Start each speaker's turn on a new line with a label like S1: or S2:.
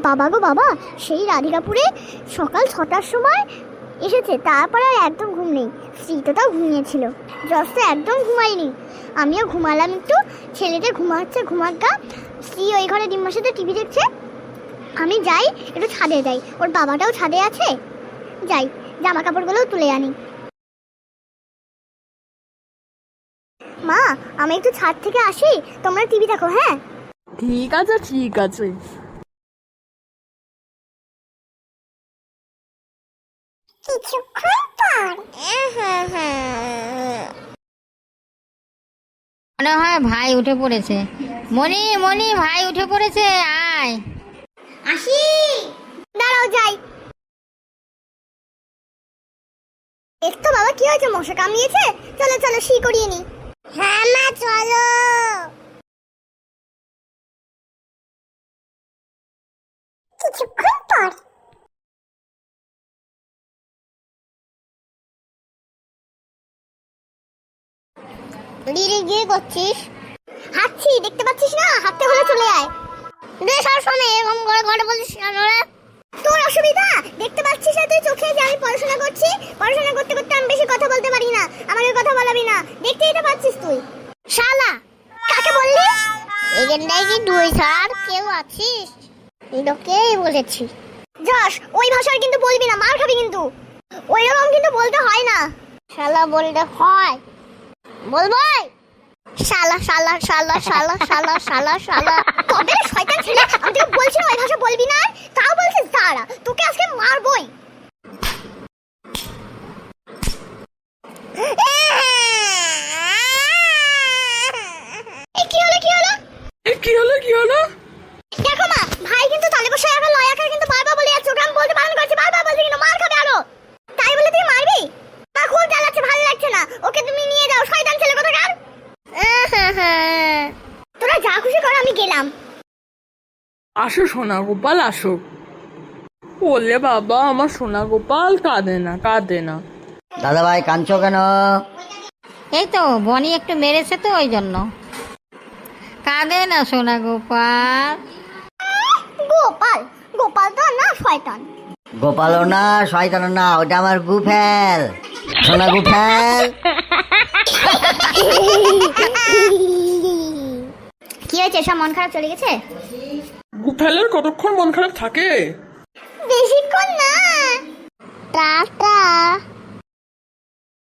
S1: বাবা গো বাবা, সেই রাধিকাপুরে সকাল 6টার সময় এসেছে, তারপর আর একদম ঘুম নেই। স্ত্রীটাও ঘুমিয়েছিল, জজ তো একদম ঘুমায়নি। আমিও ঘুমালাম একটু, ছেলেটা ঘুমাচ্ছে, ঘুমাক্কা। স্ত্রী ওই ঘরে ডিম্মার সাথে টিভি দেখছে। আমি যাই একটু ছাদে যাই, ওর বাবাটাও ছাদে আছে, যাই জামা কাপড়গুলোও তুলে আনি। মা, আমি একটু ছাদ থেকে আসি, তোমরা টিভি দেখো। হ্যাঁ
S2: ঠিক আছে ঠিক আছে।
S1: কিছুক্ষণ পর
S3: মনে হয় ভাই উঠে পড়েছে। মনি মনি, ভাই উঠে পড়েছে, আয়।
S1: আসি, দাঁড়াও যাই। একটু বাবা, কি হয়েছে? মশা কামড়িয়েছে? চলো চলো শি করিয়ে নি। হ্যাঁ মা চলো। কিছুক্ষণ পর গিয়ে করছিস? হাঁটছি, দেখতে পাচ্ছিস না? হাঁটতে হলে চলে আয়। সব সময় এরকম ঘরে ঘরে বলছিস কেন রে? তোর অসুবিধা দেখতে পাচ্ছিস না তুই চোখে যে আমি পড়াশোনা করছি? পড়াশোনা করতে করতে আমি বেশি কথা বলতে পারি না, আমাকে কথা বলাবি না। দেখতেই তো পাচ্ছিস তুই। শালা, কাকে বললি? এখানটায় কি তুই স্যার কেউ আছিস? লোকেই বলেছি। যশ, ওই ভাষায় কিন্তু বলবি না, মার খাবি কিন্তু। ওইরকম কিন্তু বলতে হয় না। শালা বলতে হয়, বলবই। শালা শালা শালা শালা শালা শালা শালা। তবে শয়তান ছেলে, আমি তোকে বলছি না ওই ভাষা বলবি না, তাও বলছিস। দাঁড়া, তোকে আজকে মারবই। কি হলো কি হলো?
S2: কি হলো কি হলো?
S1: দেখো মা, ভাই কিন্তু তালে বসে এখন লয় আকার কিন্তু বারবার বলে যাচ্ছে, ওকে আমি বলতে বারণ করছি, বারবার বলছি কিন্তু মার খাবে আরো। তাই বলে তুই মারবি? মা খুব জ্বালাচ্ছে, ভালো লাগছে না। ওকে তুমি নিয়ে যাও, শয়তান ছেলে কোথাকার। তোরা যা খুশি কর, আমি গেলাম।
S2: আসো সোনা গোপাল আসো। বললে বাবা, আমার সোনা গোপাল কাঁদে না কাঁদে না।
S4: দাদা ভাই কাঁদছো কেন?
S3: এই তো বনি একটু মেরেছে তো ওই জন্য। কাঁদে না সোনা গোপাল।
S1: গোপাল? গোপাল তো না, শয়তান।
S4: গোপালও না শয়তানও না, ওটা আমার গুফেল, সোনা গুফেল।
S1: কি হয়েছে? সব মন খারাপ চলে গেছে?
S2: গুফেলের কতক্ষণ মন খারাপ থাকে?
S1: বেশিক্ষণ না। টাটা।